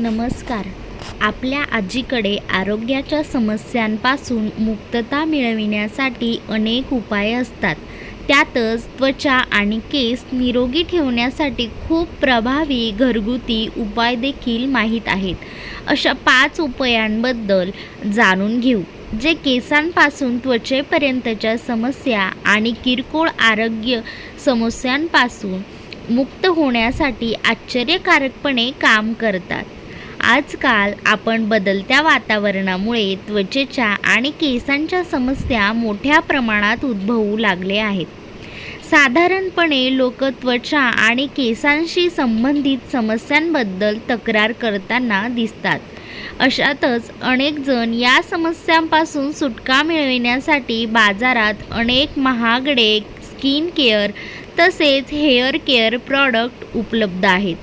नमस्कार. आपल्या आजीकडे आरोग्याच्या समस्यांपासून मुक्तता मिळविण्यासाठी अनेक उपाय असतात. त्यातच त्वचा आणि केस निरोगी ठेवण्यासाठी खूप प्रभावी घरगुती उपाय देखील माहीत आहेत. अशा 5 उपायांबद्दल जाणून घेऊ, जे केसांपासून त्वचेपर्यंतच्या समस्या आणि किरकोळ आरोग्य समस्यांपासून मुक्त होण्यासाठी आश्चर्यकारकपणे काम करतात. आजकाल आपण बदलत्या वातावरणामुळे त्वचेच्या आणि केसांच्या समस्या मोठ्या प्रमाणात उद्भवू लागले आहेत. साधारणपणे लोक त्वचा आणि केसांशी संबंधित समस्यांबद्दल तक्रार करताना दिसतात. अशातच अनेक जण या समस्यांपासून सुटका मिळविण्यासाठी बाजारात अनेक महागडे स्किन केअर तसेच हेअर केअर प्रॉडक्ट उपलब्ध आहेत.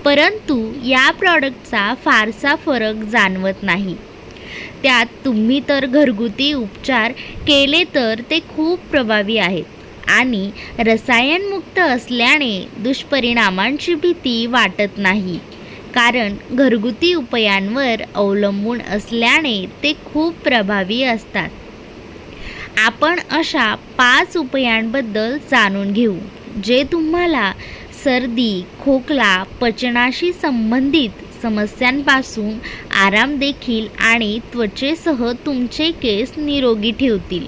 परंतु या प्रॉडक्टचा फारसा फरक जाणवत नाही. त्यात तुम्ही तर घरगुती उपचार केले तर ते खूप प्रभावी आहेत आणि रसायनमुक्त असल्याने दुष्परिणामांची भीती वाटत नाही. कारण घरगुती उपायांवर अवलंबून असल्याने ते खूप प्रभावी असतात. आपण अशा 5 उपायांबद्दल जाणून घेऊ, जे तुम्हाला सर्दी, खोकला, पचनाशी संबंधित समस्यांपासून आराम देखील आणि त्वचेसह तुमचे केस निरोगी ठेवतील.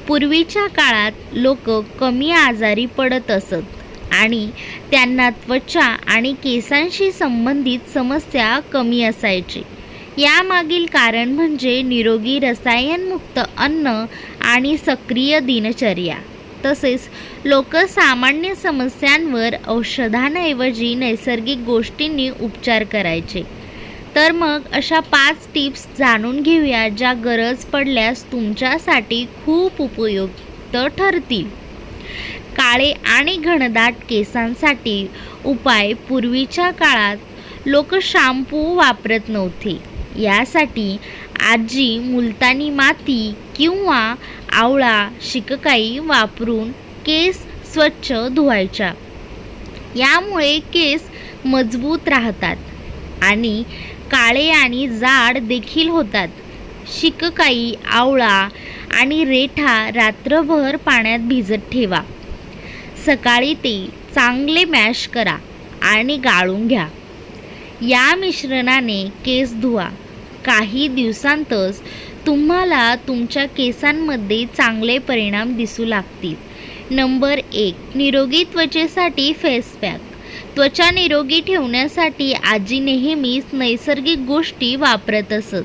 पूर्वीच्या काळात लोक कमी आजारी पडत असत आणि त्यांना त्वचा आणि केसांशी संबंधित समस्या कमी असायची. यामागील कारण म्हणजे निरोगी रसायनमुक्त अन्न आणि सक्रिय दिनचर्या. तसेच लोक सामान्य समस्यांवर औषधांऐवजी नैसर्गिक गोष्टींनी उपचार करायचे. तर मग अशा 5 टिप्स जाणून घेऊया, ज्या गरज पडल्यास तुमच्यासाठी खूप उपयुक्त ठरतील. काळे आणि घनदाट केसांसाठी उपाय. पूर्वीच्या काळात लोक शॅम्पू वापरत नव्हते. यासाठी आजी मुलतानी माती किंवा आवळा शिककाई वापरून केस स्वच्छ धुवायच्या. यामुळे केस मजबूत राहतात आणि काळे आणि जाड देखील होतात. शिककाई, आवळा आणि रेठा रात्रभर पाण्यात भिजत ठेवा. सकाळी ते चांगले मॅश करा आणि गाळून घ्या. या मिश्रणाने केस धुवा. काही दिवसांतच तुम्हाला तुमच्या केसांमध्ये चांगले परिणाम दिसू लागतील. नंबर 1. निरोगी त्वचेसाठी फेस पॅक. त्वचा निरोगी ठेवण्यासाठी आजी नेहमीच नैसर्गिक गोष्टी वापरत असत.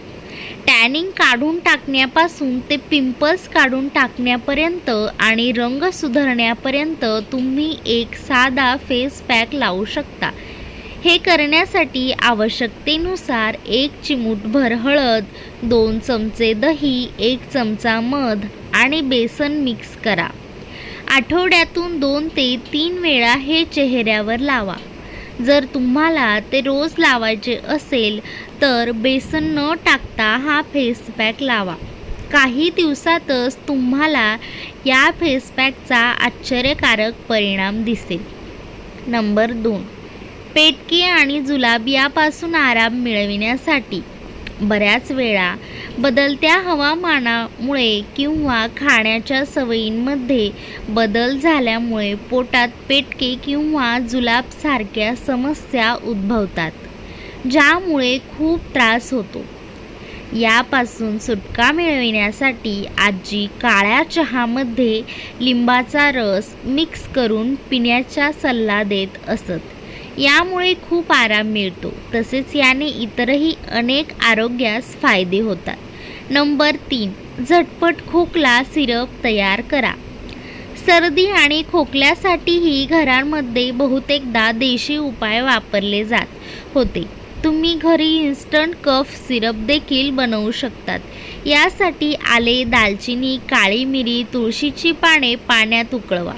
टॅनिंग काढून टाकण्यापासून ते पिंपल्स काढून टाकण्यापर्यंत आणि रंग सुधारण्यापर्यंत तुम्ही एक साधा फेस पॅक लावू शकता. हे करण्यासाठी आवश्यकतेनुसार 1 चिमूटभर हळद, 2 चमचे दही, 1 चमचा मध आणि बेसन मिक्स करा. आठवड्यातून 2 ते 3 वेळा हे चेहऱ्यावर लावा. जर तुम्हाला ते रोज लावायचे असेल तर बेसन न टाकता हा फेस पॅक लावा. काही दिवसातच तुम्हाला या फेस पॅकचा आश्चर्यकारक परिणाम दिसेल. नंबर 2. पेटके आणि जुलाब यापासून आराम मिळविण्यासाठी. बऱ्याच वेळा बदलत्या हवामानामुळे किंवा खाण्याच्या सवयींमध्ये बदल झाल्यामुळे पोटात पेटके किंवा जुलाबसारख्या समस्या उद्भवतात, ज्यामुळे खूप त्रास होतो. यापासून सुटका मिळविण्यासाठी आजी काळ्या चहामध्ये लिंबाचा रस मिक्स करून पिण्याचा सल्ला देत असत. यामुळे खूप आराम मिळतो. तसेच याने इतरही अनेक आरोग्यास फायदे होतात. नंबर 3. झटपट खोकला सिरप तयार करा. सर्दी आणि खोकल्यासाठीही घरांमध्ये बहुतेकदा देशी उपाय वापरले जात होते. तुम्ही घरी इन्स्टंट कफ सिरप देखील बनवू शकतात. यासाठी आले, दालचिनी, काळी मिरी, तुळशीची पाने पाण्यात उकळवा.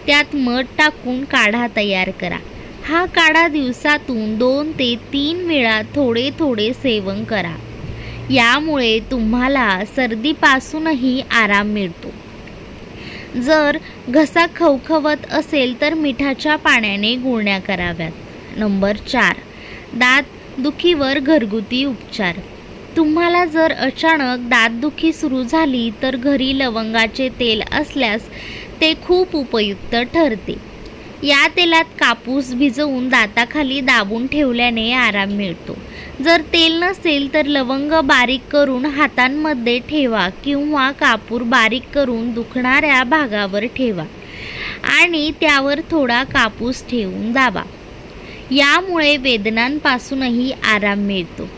त्यात मध टाकून काढा तयार करा. हा काढा दिवसातून 2 ते 3 वेळा थोडे थोडे सेवन करा. यामुळे तुम्हाला सर्दीपासूनही आराम मिळतो. जर घसा खवखवत असेल तर मिठाच्या पाण्याने गुळण्या कराव्यात. नंबर 4. दात दुखीवर घरगुती उपचार. तुम्हाला जर अचानक दातदुखी सुरू झाली तर घरी लवंगाचे तेल असल्यास ते खूप उपयुक्त ठरते. या तेलात कापूस भिजवून दाताखाली दाबून ठेवल्याने आराम मिळतो. जर तेल नसेल तर लवंग बारीक करून हातांमध्ये ठेवा किंवा कापूर बारीक करून दुखणाऱ्या भागावर ठेवा आणि त्यावर थोडा कापूस ठेवून दाबा. यामुळे वेदनांपासूनही आराम मिळतो.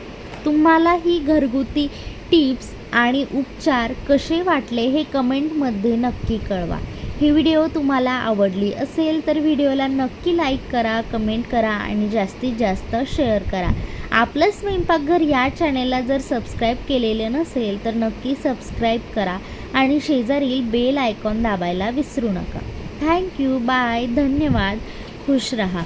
तुम्हाला ही घरगुती टिप्स आणि उपचार कसे वाटले हे कमेंटमध्ये नक्की कळवा. ही व्हिडिओ तुम्हाला आवडली असेल तर व्हिडिओला नक्की लाईक करा, कमेंट करा आणि जास्तीत जास्त शेअर करा. आपलं स्वयंपाकघर या चॅनेलला जर सबस्क्राईब केलेले नसेल तर नक्की सबस्क्राईब करा आणि शेजारील बेल आयकॉन दाबायला विसरू नका. थँक्यू. बाय. धन्यवाद. खुश रहा.